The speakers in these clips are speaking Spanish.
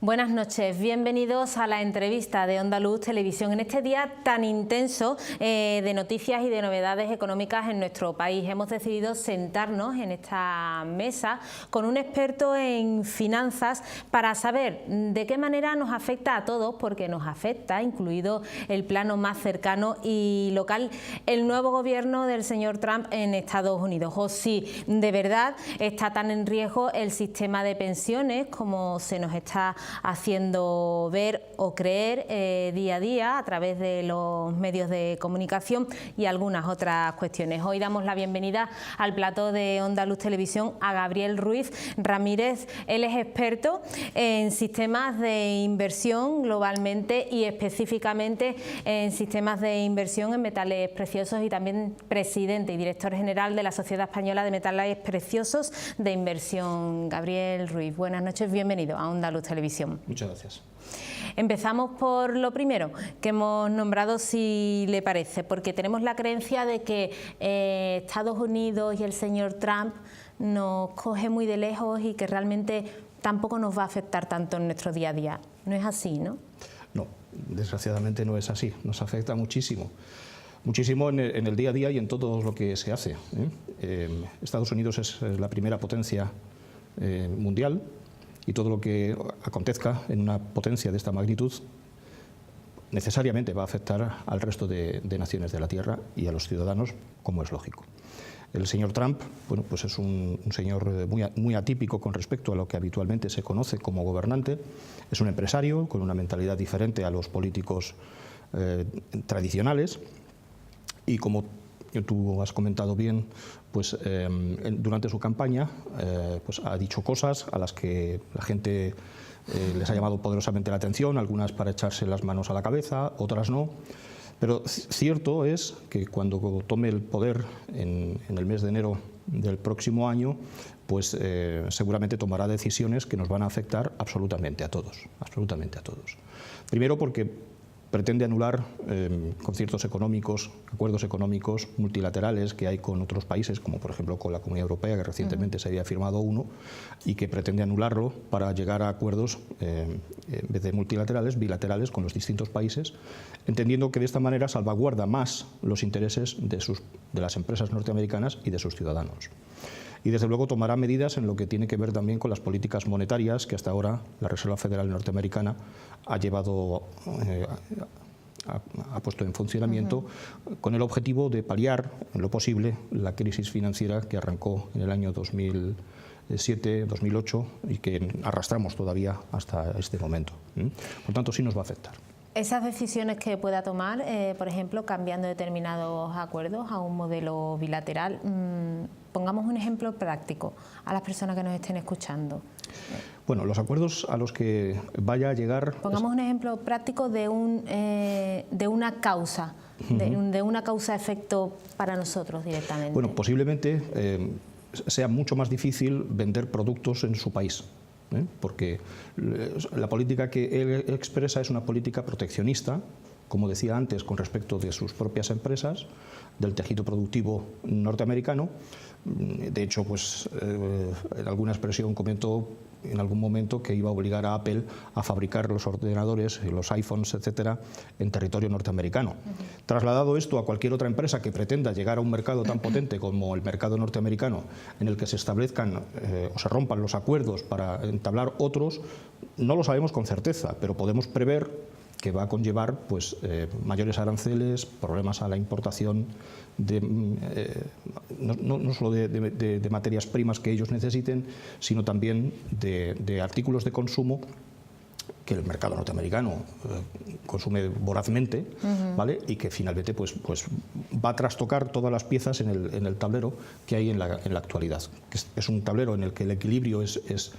Buenas noches, bienvenidos a la entrevista de Onda Luz Televisión en este día tan intenso de noticias y de novedades económicas en nuestro país. Hemos decidido sentarnos en esta mesa con un experto en finanzas para saber de qué manera nos afecta a todos, porque nos afecta, incluido el plano más cercano y local, el nuevo gobierno del señor Trump en Estados Unidos, o si de verdad está tan en riesgo el sistema de pensiones como se nos está haciendo ver o creer día a día a través de los medios de comunicación y algunas otras cuestiones. Hoy damos la bienvenida al plató de Onda Luz Televisión a Gabriel Ruiz Ramírez. Él es experto en sistemas de inversión globalmente y específicamente en sistemas de inversión en metales preciosos y también presidente y director general de la Sociedad Española de Metales Preciosos de Inversión. Gabriel Ruiz, buenas noches, bienvenido a Onda Luz Televisión. Muchas gracias. Empezamos por lo primero que hemos nombrado, si le parece, porque tenemos la creencia de que Estados Unidos y el señor Trump nos coge muy de lejos y que realmente tampoco nos va a afectar tanto en nuestro día a día. No es así, ¿no? No, desgraciadamente no es así. Nos afecta muchísimo. Muchísimo en el día a día y en todo lo que se hace. Estados Unidos es la primera potencia mundial. Y todo lo que acontezca en una potencia de esta magnitud necesariamente va a afectar al resto de naciones de la Tierra y a los ciudadanos, como es lógico. El señor Trump, bueno, pues es un señor muy atípico con respecto a lo que habitualmente se conoce como gobernante. Es un empresario con una mentalidad diferente a los políticos tradicionales y, como tú has comentado bien, pues durante su campaña pues ha dicho cosas a las que la gente les ha llamado poderosamente la atención, algunas para echarse las manos a la cabeza, otras no. Pero cierto es que cuando tome el poder en el mes de enero del próximo año, pues seguramente tomará decisiones que nos van a afectar absolutamente a todos, absolutamente a todos. Primero porque pretende anular conciertos económicos, acuerdos económicos multilaterales que hay con otros países, como por ejemplo con la Comunidad Europea, que recientemente se había firmado uno, y que pretende anularlo para llegar a acuerdos, en vez de multilaterales, bilaterales con los distintos países, entendiendo que de esta manera salvaguarda más los intereses de las empresas norteamericanas y de sus ciudadanos. Y desde luego tomará medidas en lo que tiene que ver también con las políticas monetarias que hasta ahora la Reserva Federal norteamericana ha llevado, ha puesto en funcionamiento con el objetivo de paliar en lo posible la crisis financiera que arrancó en el año 2007-2008 y que arrastramos todavía hasta este momento. Por tanto, sí nos va a afectar. Esas decisiones que pueda tomar, por ejemplo, cambiando determinados acuerdos a un modelo bilateral, pongamos un ejemplo práctico a las personas que nos estén escuchando. Bueno, los acuerdos a los que vaya a llegar... Pongamos un ejemplo práctico de una causa, de una causa-efecto para nosotros directamente. Bueno, posiblemente sea mucho más difícil vender productos en su país. Porque la política que él expresa es una política proteccionista, como decía antes, con respecto de sus propias empresas, del tejido productivo norteamericano. De hecho, pues, en alguna expresión comentó en algún momento que iba a obligar a Apple a fabricar los ordenadores, los iPhones, etcétera, en territorio norteamericano. Trasladado esto a cualquier otra empresa que pretenda llegar a un mercado tan potente como el mercado norteamericano, en el que se establezcan o se rompan los acuerdos para entablar otros, no lo sabemos con certeza, pero podemos prever que va a conllevar pues, mayores aranceles, problemas a la importación no solo de materias primas que ellos necesiten, sino también de artículos de consumo que el mercado norteamericano consume vorazmente, ¿vale? Y que finalmente pues va a trastocar todas las piezas en el tablero que hay en la actualidad. Es un tablero en el que el equilibrio es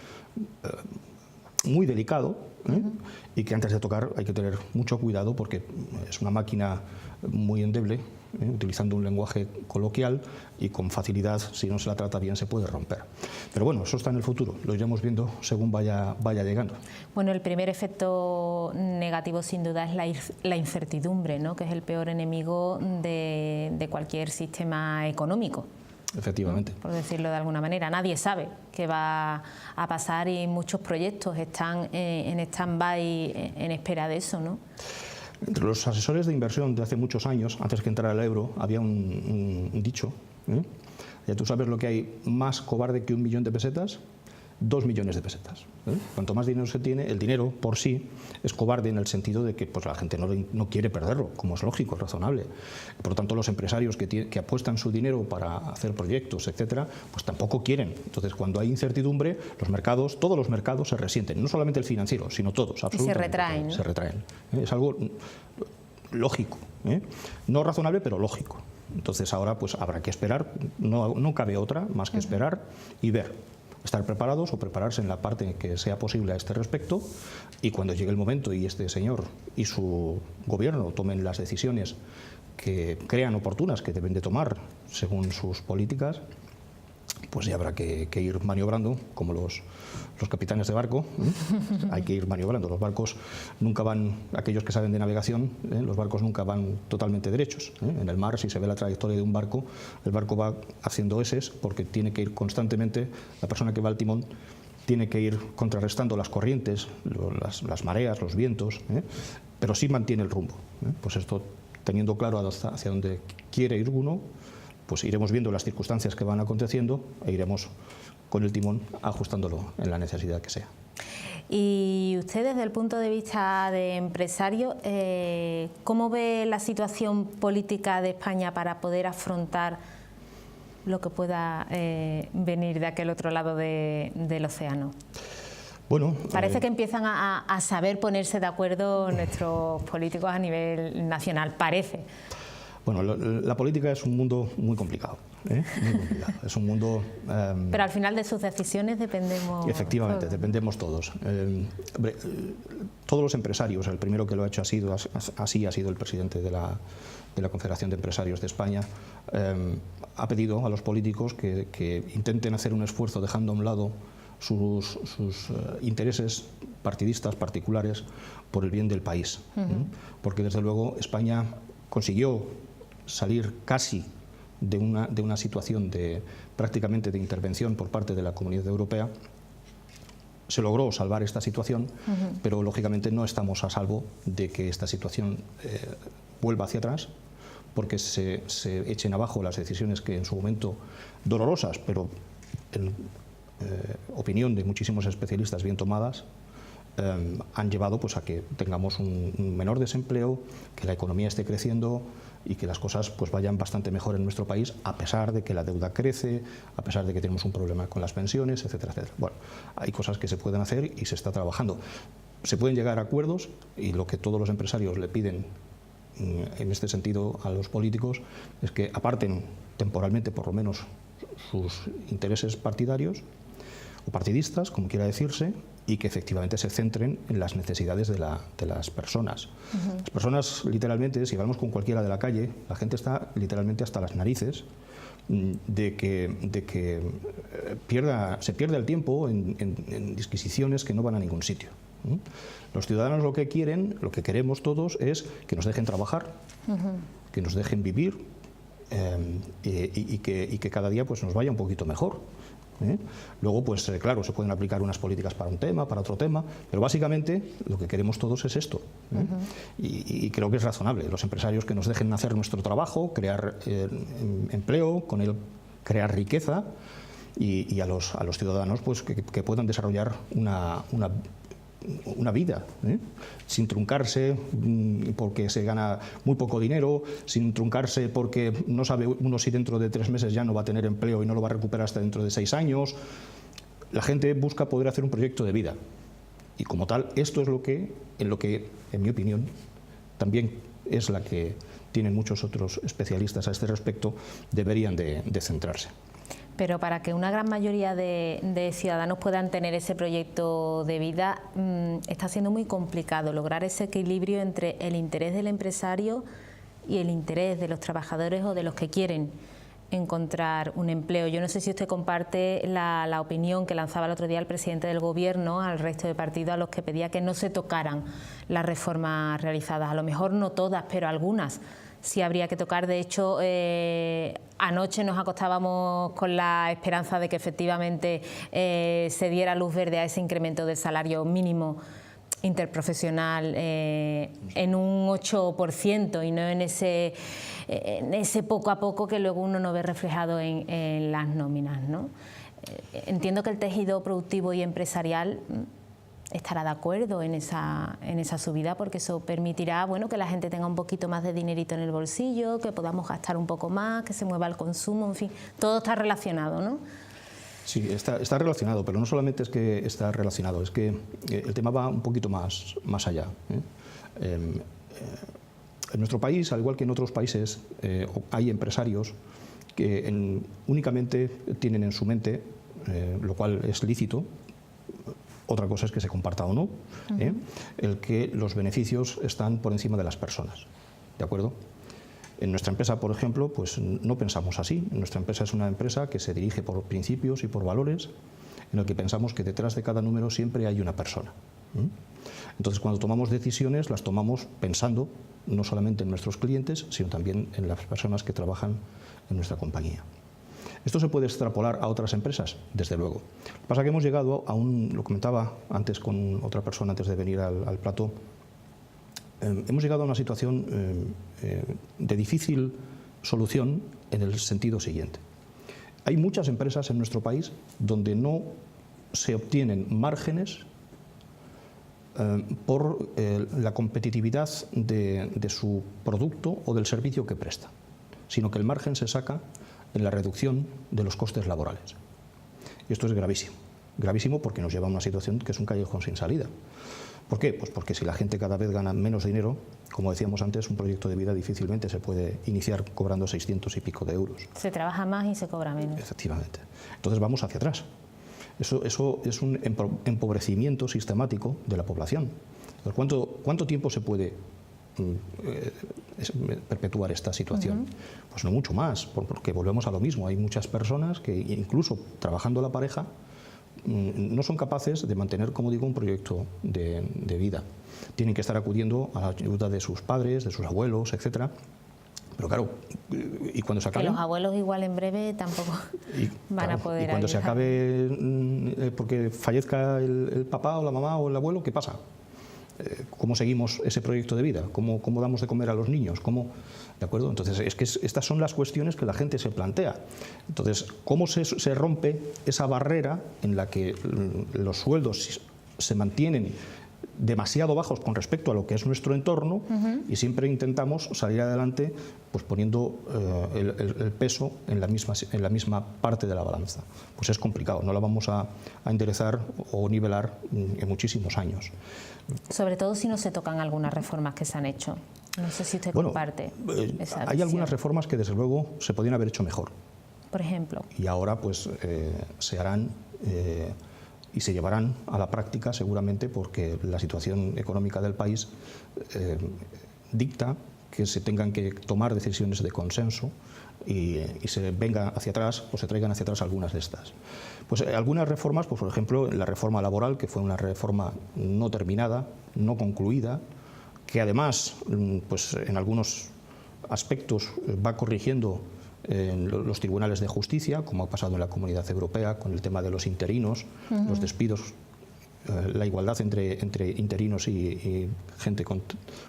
muy delicado, y que antes de tocar hay que tener mucho cuidado porque es una máquina muy endeble, utilizando un lenguaje coloquial, y con facilidad, si no se la trata bien, se puede romper. Pero bueno, eso está en el futuro, lo iremos viendo según vaya llegando. Bueno, el primer efecto negativo sin duda es la incertidumbre, ¿no? Que es el peor enemigo de cualquier sistema económico. Efectivamente. Por decirlo de alguna manera. Nadie sabe qué va a pasar y muchos proyectos están en stand-by en espera de eso, ¿no? Entre los asesores de inversión de hace muchos años, antes que entrara el euro, había un dicho, ¿eh? Ya tú sabes lo que hay más cobarde que 1 millón de pesetas, 2 millones de pesetas. ¿Eh? Cuanto más dinero se tiene, el dinero por sí es cobarde en el sentido de que pues, la gente no quiere perderlo, como es lógico, es razonable. Por lo tanto, los empresarios que apuestan su dinero para hacer proyectos, etcétera, pues tampoco quieren. Entonces, cuando hay incertidumbre, todos los mercados se resienten, no solamente el financiero, sino todos, absolutamente. Y se retraen. Todos, se retraen. Es algo lógico, ¿eh? No razonable, pero lógico. Entonces ahora pues habrá que esperar, no cabe otra más que esperar y ver, estar preparados o prepararse en la parte que sea posible a este respecto, y cuando llegue el momento y este señor y su gobierno tomen las decisiones que crean oportunas, que deben de tomar según sus políticas, pues ya habrá que ir maniobrando como los capitanes de barco, ¿eh? Hay que ir maniobrando. Los barcos nunca van, aquellos que saben de navegación, los barcos nunca van totalmente derechos, ¿eh? En el mar, si se ve la trayectoria de un barco, el barco va haciendo eses porque tiene que ir constantemente, la persona que va al timón tiene que ir contrarrestando las corrientes, las mareas, los vientos, ¿eh? Pero sí mantiene el rumbo, ¿eh? Pues esto, teniendo claro hacia dónde quiere ir uno, pues iremos viendo las circunstancias que van aconteciendo e iremos con el timón ajustándolo en la necesidad que sea. Y usted, desde el punto de vista de empresario, ¿cómo ve la situación política de España para poder afrontar lo que pueda venir de aquel otro lado del océano? Bueno, parece que empiezan a saber ponerse de acuerdo nuestros políticos a nivel nacional, parece. Bueno, la política es un mundo muy complicado, ¿eh? Muy complicado. Es un mundo... Pero al final de sus decisiones dependemos... Efectivamente, dependemos todos. Hombre, todos los empresarios, el primero que lo ha hecho ha sido el presidente de la Confederación de Empresarios de España, ha pedido a los políticos que intenten hacer un esfuerzo dejando a un lado sus intereses partidistas particulares por el bien del país. Porque desde luego España consiguió salir casi de una situación prácticamente de intervención por parte de la Comunidad Europea. Se logró salvar esta situación, pero lógicamente no estamos a salvo de que esta situación vuelva hacia atrás, porque se echen abajo las decisiones que en su momento, dolorosas, pero en opinión de muchísimos especialistas bien tomadas, han llevado pues, a que tengamos un menor desempleo, que la economía esté creciendo y que las cosas pues, vayan bastante mejor en nuestro país, a pesar de que la deuda crece, a pesar de que tenemos un problema con las pensiones, etcétera, etcétera. Bueno, hay cosas que se pueden hacer y se está trabajando. Se pueden llegar a acuerdos, y lo que todos los empresarios le piden en este sentido a los políticos es que aparten temporalmente, por lo menos, sus intereses partidarios o partidistas, como quiera decirse, y que efectivamente se centren en las necesidades de las personas. Las personas, literalmente, si hablamos con cualquiera de la calle, la gente está literalmente hasta las narices de que se pierda el tiempo en disquisiciones que no van a ningún sitio. Los ciudadanos lo que quieren, lo que queremos todos, es que nos dejen trabajar, que nos dejen vivir y que cada día pues, nos vaya un poquito mejor. Luego, pues claro, se pueden aplicar unas políticas para un tema, para otro tema, pero básicamente lo que queremos todos es esto. Y creo que es razonable. Los empresarios que nos dejen hacer nuestro trabajo, crear empleo, con él crear riqueza, y a los ciudadanos pues, que puedan desarrollar una vida, sin truncarse porque se gana muy poco dinero, sin truncarse porque no sabe uno si dentro de 3 meses ya no va a tener empleo y no lo va a recuperar hasta dentro de 6 años. La gente busca poder hacer un proyecto de vida, y como tal, esto es en lo que, en mi opinión, también es la que tienen muchos otros especialistas a este respecto, deberían de centrarse. Pero para que una gran mayoría de ciudadanos puedan tener ese proyecto de vida, está siendo muy complicado lograr ese equilibrio entre el interés del empresario y el interés de los trabajadores o de los que quieren encontrar un empleo. Yo no sé si usted comparte la opinión que lanzaba el otro día el presidente del Gobierno al resto de partidos, a los que pedía que no se tocaran las reformas realizadas. A lo mejor no todas, pero algunas sí habría que tocar. De hecho, anoche nos acostábamos con la esperanza de que efectivamente se diera luz verde a ese incremento del salario mínimo interprofesional en un 8% y no en ese poco a poco que luego uno no ve reflejado en las nóminas, ¿no? Entiendo que el tejido productivo y empresarial estará de acuerdo en esa subida, porque eso permitirá, bueno, que la gente tenga un poquito más de dinerito en el bolsillo, que podamos gastar un poco más, que se mueva el consumo, en fin, todo está relacionado, ¿no? Sí, está relacionado, pero no solamente es que está relacionado, es que el tema va un poquito más allá. En nuestro país, al igual que en otros países, hay empresarios que únicamente tienen en su mente, lo cual es lícito, otra cosa es que se comparta o no, el que los beneficios están por encima de las personas, ¿de acuerdo? En nuestra empresa, por ejemplo, pues no pensamos así. Nuestra empresa es una empresa que se dirige por principios y por valores, en el que pensamos que detrás de cada número siempre hay una persona. Entonces, cuando tomamos decisiones, las tomamos pensando no solamente en nuestros clientes, sino también en las personas que trabajan en nuestra compañía. ¿Esto se puede extrapolar a otras empresas? Desde luego. Lo que pasa es que hemos llegado a lo comentaba antes con otra persona antes de venir al plató, hemos llegado a una situación de difícil solución en el sentido siguiente. Hay muchas empresas en nuestro país donde no se obtienen márgenes por la competitividad de su producto o del servicio que presta, sino que el margen se saca en la reducción de los costes laborales. Y esto es gravísimo. Gravísimo porque nos lleva a una situación que es un callejón sin salida. ¿Por qué? Pues porque si la gente cada vez gana menos dinero, como decíamos antes, un proyecto de vida difícilmente se puede iniciar cobrando 600 y pico de euros. Se trabaja más y se cobra menos. Efectivamente. Entonces vamos hacia atrás. Eso es un empobrecimiento sistemático de la población. Entonces, ¿cuánto tiempo se puede perpetuar esta situación? Pues no mucho más, porque volvemos a lo mismo. Hay muchas personas que incluso trabajando la pareja no son capaces de mantener, como digo, un proyecto de vida. Tienen que estar acudiendo a la ayuda de sus padres, de sus abuelos, etcétera. Pero claro, y cuando se acabe... Que los abuelos igual en breve tampoco van a poder ayudar. Y cuando se acabe, porque fallezca el papá o la mamá o el abuelo, ¿qué pasa? ¿Cómo seguimos ese proyecto de vida? ¿Cómo damos de comer a los niños? ¿De acuerdo? Entonces, es que estas son las cuestiones que la gente se plantea. Entonces, ¿cómo se rompe esa barrera en la que los sueldos se mantienen demasiado bajos con respecto a lo que es nuestro entorno y siempre intentamos salir adelante pues poniendo el peso en la misma parte de la balanza? Pues es complicado, no la vamos a enderezar o nivelar en muchísimos años. Sobre todo si no se tocan algunas reformas que se han hecho. No sé si usted comparte esa hay visión. algunas reformas que desde luego se podrían haber hecho mejor. Por ejemplo. Y ahora pues se harán y se llevarán a la práctica seguramente porque la situación económica del país dicta que se tengan que tomar decisiones de consenso y se venga hacia atrás o se traigan hacia atrás algunas de estas. Pues algunas reformas, pues por ejemplo la reforma laboral, que fue una reforma no terminada, no concluida, que además pues en algunos aspectos va corrigiendo los tribunales de justicia, como ha pasado en la Comunidad Europea con el tema de los interinos, los despidos, la igualdad entre interinos y gente con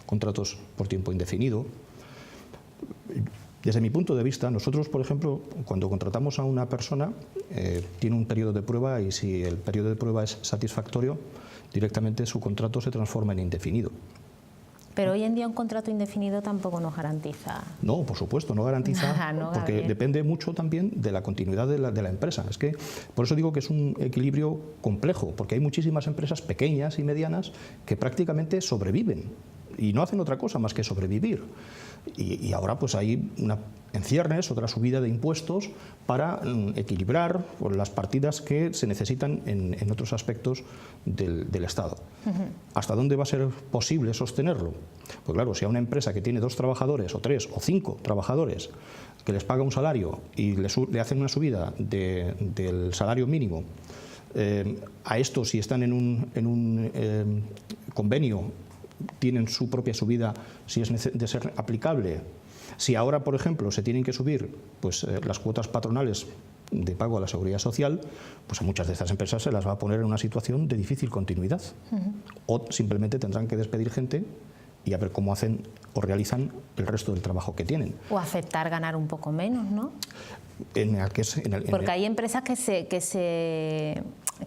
contratos por tiempo indefinido. Desde mi punto de vista, nosotros, por ejemplo, cuando contratamos a una persona, tiene un periodo de prueba y si el periodo de prueba es satisfactorio, directamente su contrato se transforma en indefinido. Pero hoy en día un contrato indefinido tampoco nos garantiza. No, por supuesto, no garantiza, porque depende mucho también de la continuidad de la empresa. Es que por eso digo que es un equilibrio complejo, porque hay muchísimas empresas pequeñas y medianas que prácticamente sobreviven y no hacen otra cosa más que sobrevivir. Y ahora pues hay en ciernes otra subida de impuestos para equilibrar las partidas que se necesitan en otros aspectos del Estado. ¿Hasta dónde va a ser posible sostenerlo? Pues claro, si a una empresa que tiene 2 trabajadores o 3 o 5 trabajadores que les paga un salario y le hacen una subida del salario mínimo, a estos si están en un convenio tienen su propia subida si es de ser aplicable Si ahora, por ejemplo, se tienen que subir pues, las cuotas patronales de pago a la seguridad social, pues a muchas de estas empresas se las va a poner en una situación de difícil continuidad. O simplemente tendrán que despedir gente y a ver cómo hacen o realizan el resto del trabajo que tienen. O aceptar ganar un poco menos, ¿no? Porque hay empresas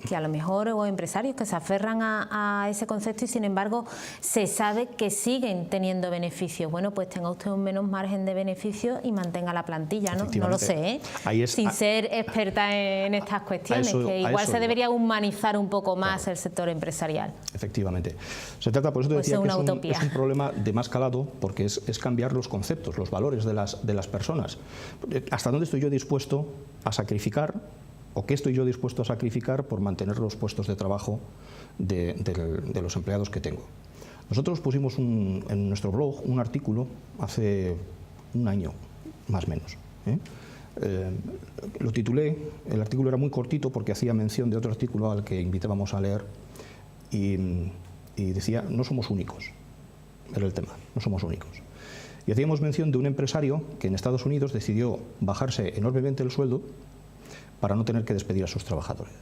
que a lo mejor, o empresarios que se aferran a ese concepto y sin embargo se sabe que siguen teniendo beneficios. Bueno, pues tenga usted un menos margen de beneficio y mantenga la plantilla, ¿no? No lo sé, ¿eh? Sin ser experta en estas cuestiones, que igual se debería humanizar un poco más el sector empresarial. Efectivamente. Se trata, por eso te decía, que es un problema de más calado, porque es cambiar los conceptos, los valores de las personas. ¿Hasta dónde estoy yo dispuesto a sacrificar, o qué estoy yo dispuesto a sacrificar por mantener los puestos de trabajo de los empleados que tengo? Nosotros pusimos en nuestro blog un artículo hace un año, más o menos. Lo titulé, el artículo era muy cortito porque hacía mención de otro artículo al que invitábamos a leer y decía, no somos únicos, era el tema, no somos únicos. Y hacíamos mención de un empresario que en Estados Unidos decidió bajarse enormemente el sueldo para no tener que despedir a sus trabajadores.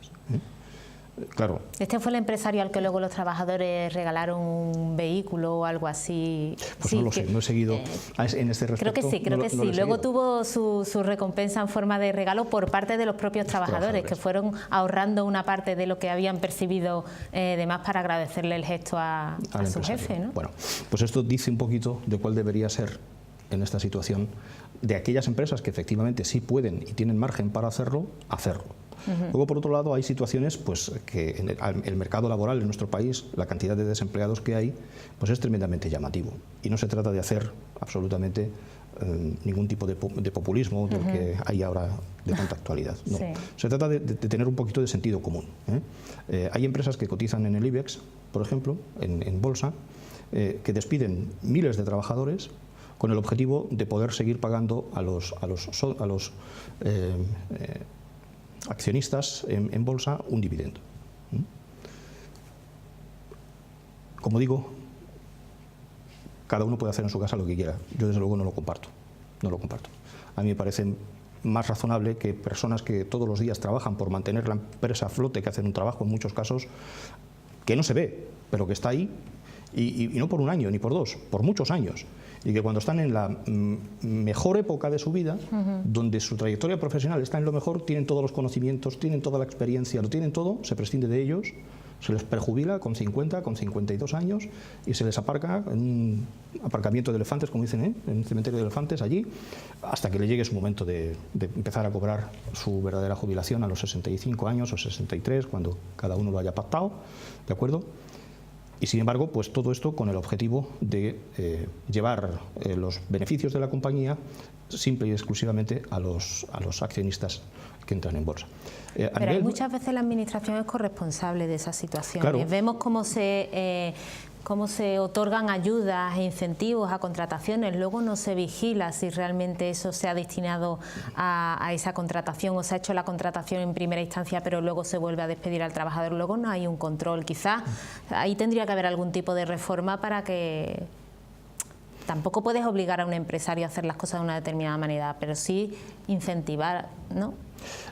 Claro. ¿Este fue el empresario al que luego los trabajadores regalaron un vehículo o algo así? Pues sí, no lo sé, no he seguido en este respecto. Creo que sí. Luego tuvo su recompensa en forma de regalo por parte de los propios trabajadores, que fueron ahorrando una parte de lo que habían percibido de más para agradecerle el gesto a su jefe, ¿no? Bueno, pues esto dice un poquito de cuál debería ser en esta situación de aquellas empresas que efectivamente sí pueden y tienen margen para hacerlo. Luego, por otro lado, hay situaciones pues, que en el mercado laboral en nuestro país, la cantidad de desempleados que hay, pues es tremendamente llamativo. Y no se trata de hacer absolutamente ningún tipo de populismo del que hay ahora de tanta actualidad. No. Sí. Se trata de tener un poquito de sentido común. Hay empresas que cotizan en el IBEX, por ejemplo, en bolsa, que despiden miles de trabajadores con el objetivo de poder seguir pagando a los accionistas en bolsa un dividendo. Como digo, cada uno puede hacer en su casa lo que quiera. Yo desde luego no lo comparto. A mí me parece más razonable que personas que todos los días trabajan por mantener la empresa a flote, que hacen un trabajo en muchos casos que no se ve, pero que está ahí, y no por un año ni por dos, por muchos años. Y que cuando están en la mejor época de su vida, donde su trayectoria profesional está en lo mejor, tienen todos los conocimientos, tienen toda la experiencia, lo tienen todo, se prescinde de ellos, se les prejubila con 50, con 52 años y se les aparca en un aparcamiento de elefantes, como dicen, en un cementerio de elefantes allí, hasta que le llegue su momento de empezar a cobrar su verdadera jubilación a los 65 años o 63, cuando cada uno lo haya pactado, ¿de acuerdo? Y sin embargo, pues todo esto con el objetivo de llevar los beneficios de la compañía simple y exclusivamente a los accionistas que entran en bolsa. Pero muchas veces la administración es corresponsable de esas situaciones. Claro. Vemos cómo se otorgan ayudas e incentivos a contrataciones, luego no se vigila si realmente eso se ha destinado a esa contratación o se ha hecho la contratación en primera instancia pero luego se vuelve a despedir al trabajador, luego no hay un control. Quizás ahí tendría que haber algún tipo de reforma para que... Tampoco puedes obligar a un empresario a hacer las cosas de una determinada manera, pero sí incentivar, ¿no?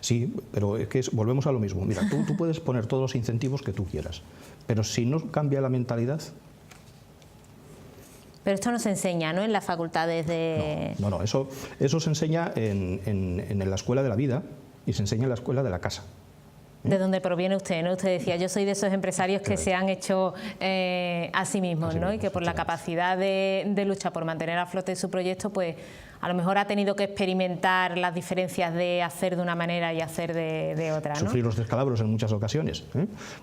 Sí, pero es que volvemos a lo mismo. Mira, tú puedes poner todos los incentivos que tú quieras, pero si no cambia la mentalidad... Pero esto no se enseña, ¿no?, en las facultades de... No, eso se enseña en la escuela de la vida y se enseña en la escuela de la casa. ¿De dónde proviene usted, no? Usted decía, yo soy de esos empresarios que se han hecho a sí mismos, ¿no? Y que por la capacidad de lucha por mantener a flote su proyecto, pues a lo mejor ha tenido que experimentar las diferencias de hacer de una manera y hacer de otra, ¿no? Sufrir los descalabros en muchas ocasiones,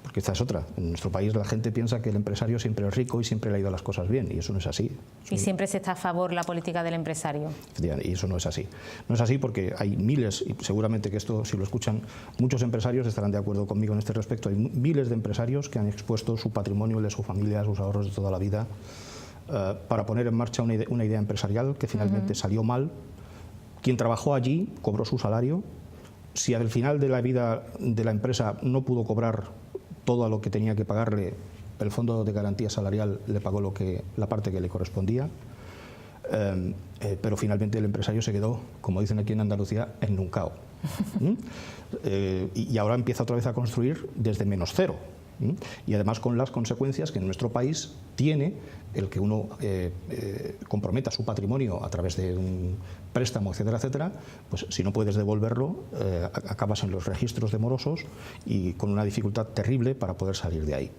porque esta es otra. En nuestro país la gente piensa que el empresario siempre es rico y siempre le ha ido las cosas bien, y eso no es así. Y siempre se está a favor la política del empresario. Y eso no es así. No es así porque hay miles, y seguramente que esto, si lo escuchan, muchos empresarios estarán de acuerdo conmigo en este respecto. Hay miles de empresarios que han expuesto su patrimonio, el de su familia, sus ahorros de toda la vida, para poner en marcha una idea empresarial que finalmente salió mal. Quien trabajó allí cobró su salario. Si al final de la vida de la empresa no pudo cobrar todo lo que tenía que pagarle, el Fondo de Garantía Salarial le pagó la parte que le correspondía. pero finalmente el empresario se quedó, como dicen aquí en Andalucía, ennuncao. Y ahora empieza otra vez a construir desde menos cero. Y además con las consecuencias que en nuestro país tiene el que uno comprometa su patrimonio a través de un préstamo, etcétera, etcétera, pues si no puedes devolverlo, acabas en los registros de morosos y con una dificultad terrible para poder salir de ahí.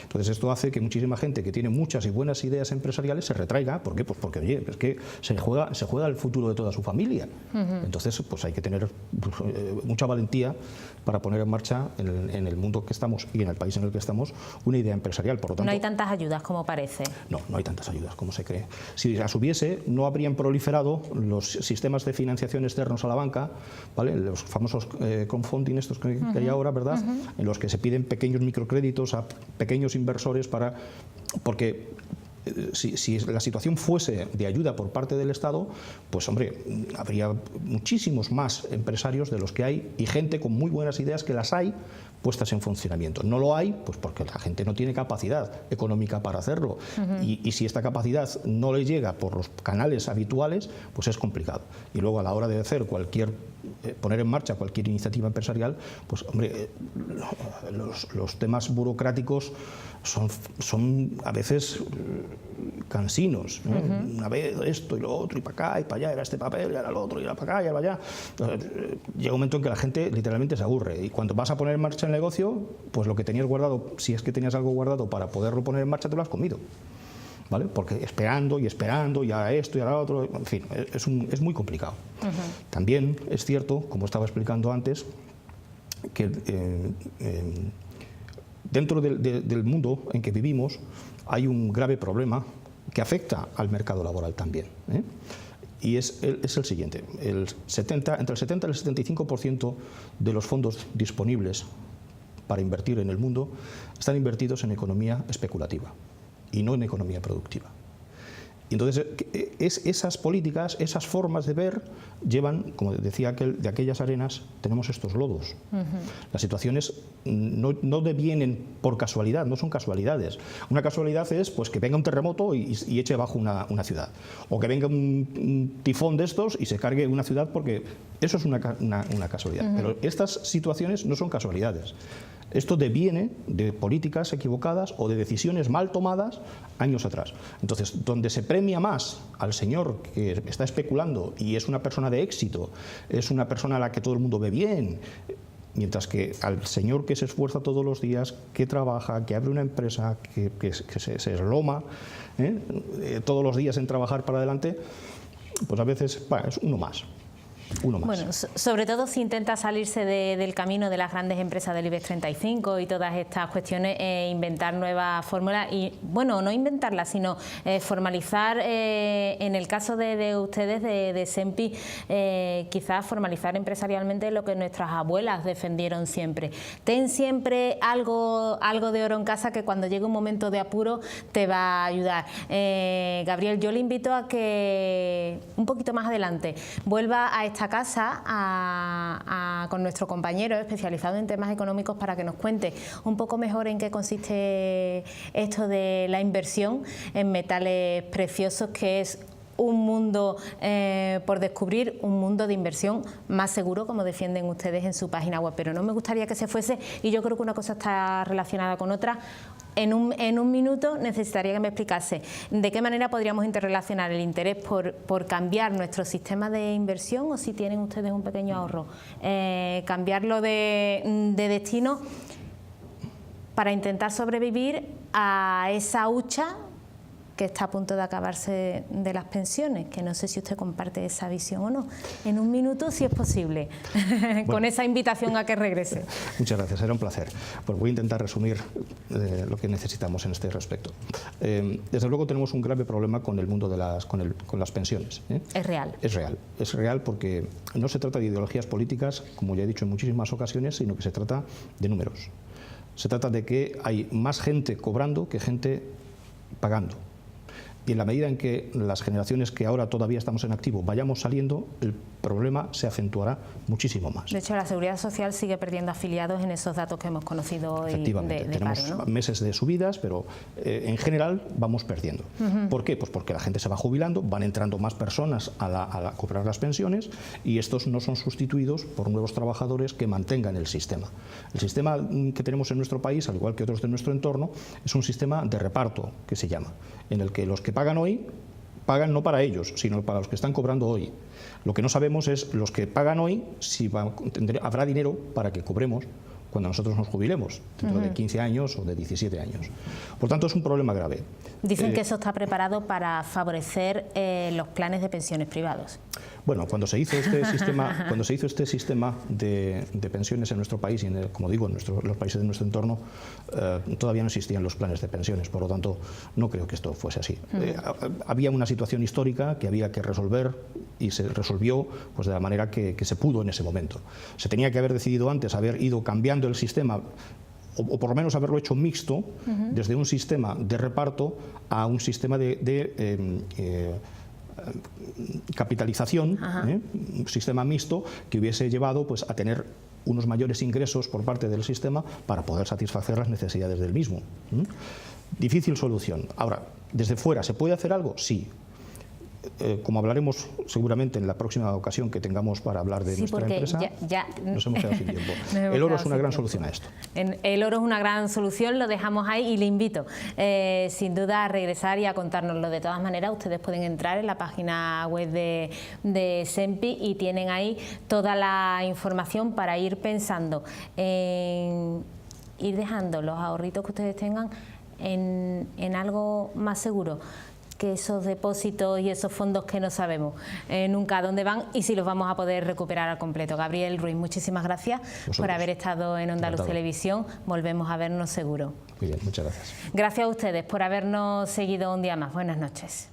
Entonces esto hace que muchísima gente que tiene muchas y buenas ideas empresariales se retraiga. ¿Por qué? Pues porque, oye, es que se juega el futuro de toda su familia. Entonces pues hay que tener mucha valentía para poner en marcha en el mundo que estamos y en el país en el que estamos una idea empresarial. Por lo tanto, no hay tantas ayudas como parece. No hay tantas ayudas como se cree. Si las hubiese, no habrían proliferado los sistemas de financiación externos a la banca, ¿vale? Los famosos crowdfunding estos que hay ahora, ¿verdad? En los que se piden pequeños microcréditos a pequeños inversores porque si la situación fuese de ayuda por parte del Estado, pues hombre, habría muchísimos más empresarios de los que hay y gente con muy buenas ideas que las hay puestas en funcionamiento. No lo hay, pues porque la gente no tiene capacidad económica para hacerlo. Y si esta capacidad no le llega por los canales habituales, pues es complicado. Y luego a la hora de hacer poner en marcha cualquier iniciativa empresarial, pues hombre, los temas burocráticos son a veces cansinos, ¿no? Una vez esto y lo otro y para acá y para allá, era este papel y era lo otro y era para acá y era para allá. Llega un momento en que la gente literalmente se aburre y cuando vas a poner en marcha el negocio, pues lo que tenías guardado, si es que tenías algo guardado para poderlo poner en marcha, te lo has comido, ¿vale? Porque esperando y ahora esto y ahora lo otro, en fin, es muy complicado. También es cierto, como estaba explicando antes, que dentro del mundo en que vivimos hay un grave problema que afecta al mercado laboral también, ¿eh? Y es el siguiente: entre el 70 y el 75% de los fondos disponibles para invertir en el mundo están invertidos en economía especulativa y no en economía productiva. Y entonces esas políticas, esas formas de ver llevan, como decía de aquellas arenas tenemos estos lodos. Las situaciones no devienen por casualidad, no son casualidades. Una casualidad es pues que venga un terremoto y eche abajo una ciudad, o que venga un tifón de estos y se cargue una ciudad, porque eso es una casualidad. Pero estas situaciones no son casualidades. Esto deviene de políticas equivocadas o de decisiones mal tomadas años atrás. Entonces, donde se premia más al señor que está especulando y es una persona de éxito, es una persona a la que todo el mundo ve bien, mientras que al señor que se esfuerza todos los días, que trabaja, que abre una empresa, que se esloma todos los días en trabajar para adelante, pues a veces es uno más. Bueno, sobre todo si intenta salirse del camino de las grandes empresas del IBEX 35 y todas estas cuestiones, inventar nuevas fórmulas y, bueno, no inventarlas, sino formalizar, en el caso de ustedes, de SEMPI, quizás formalizar empresarialmente lo que nuestras abuelas defendieron siempre. Ten siempre algo de oro en casa que cuando llegue un momento de apuro te va a ayudar. Gabriel, yo le invito a que un poquito más adelante vuelva a esta casa con nuestro compañero especializado en temas económicos para que nos cuente un poco mejor en qué consiste esto de la inversión en metales preciosos, que es un mundo por descubrir, un mundo de inversión más seguro, como defienden ustedes en su página web. Pero no me gustaría que se fuese, y yo creo que una cosa está relacionada con otra. En un minuto necesitaría que me explicase de qué manera podríamos interrelacionar el interés por cambiar nuestro sistema de inversión, o si tienen ustedes un pequeño ahorro, cambiarlo de destino para intentar sobrevivir a esa hucha que está a punto de acabarse de las pensiones, que no sé si usted comparte esa visión o no. En un minuto, si es posible, bueno, con esa invitación a que regrese. Muchas gracias, será un placer. Pues voy a intentar resumir lo que necesitamos en este respecto. Desde luego tenemos un grave problema con el mundo con las pensiones. Es real. Es real porque no se trata de ideologías políticas, como ya he dicho en muchísimas ocasiones, sino que se trata de números. Se trata de que hay más gente cobrando que gente pagando. y en la medida en que las generaciones que ahora todavía estamos en activo vayamos saliendo, el problema se acentuará muchísimo más. De hecho, la Seguridad Social sigue perdiendo afiliados en esos datos que hemos conocido hoy. Efectivamente, tenemos paro, ¿no? meses de subidas, pero en general vamos perdiendo. ¿Por qué? Pues porque la gente se va jubilando, van entrando más personas a cobrar las pensiones y estos no son sustituidos por nuevos trabajadores que mantengan el sistema. El sistema que tenemos en nuestro país, al igual que otros de nuestro entorno, es un sistema de reparto, que se llama, en el que los que pagan hoy pagan no para ellos, sino para los que están cobrando hoy. Lo que no sabemos es los que pagan hoy si habrá dinero para que cobremos cuando nosotros nos jubilemos, dentro de 15 años o de 17 años. Por tanto, es un problema grave. Dicen que eso está preparado para favorecer los planes de pensiones privados. Bueno, cuando se hizo este sistema, de pensiones en nuestro país y, como digo, en los países de nuestro entorno, todavía no existían los planes de pensiones, por lo tanto, no creo que esto fuese así. Había una situación histórica que había que resolver y se resolvió pues, de la manera que se pudo en ese momento. Se tenía que haber decidido antes, haber ido cambiando el sistema, o por lo menos haberlo hecho mixto, desde un sistema de reparto a un sistema de capitalización, un sistema mixto que hubiese llevado pues, a tener unos mayores ingresos por parte del sistema para poder satisfacer las necesidades del mismo. Difícil solución. Ahora, ¿desde fuera se puede hacer algo? Sí. Como hablaremos seguramente en la próxima ocasión que tengamos para hablar de nuestra empresa, nos hemos quedado sin tiempo. El oro es una gran solución a esto. El oro es una gran solución, lo dejamos ahí y le invito sin duda a regresar y a contárnoslo. De todas maneras, ustedes pueden entrar en la página web de SEMPI y tienen ahí toda la información para ir pensando en ir dejando los ahorritos que ustedes tengan en algo más seguro que esos depósitos y esos fondos que no sabemos nunca dónde van y si los vamos a poder recuperar al completo. Gabriel Ruiz, muchísimas gracias por haber estado en Onda Luz Televisión. Volvemos a vernos seguro. Muy bien, muchas gracias. Gracias a ustedes por habernos seguido un día más. Buenas noches.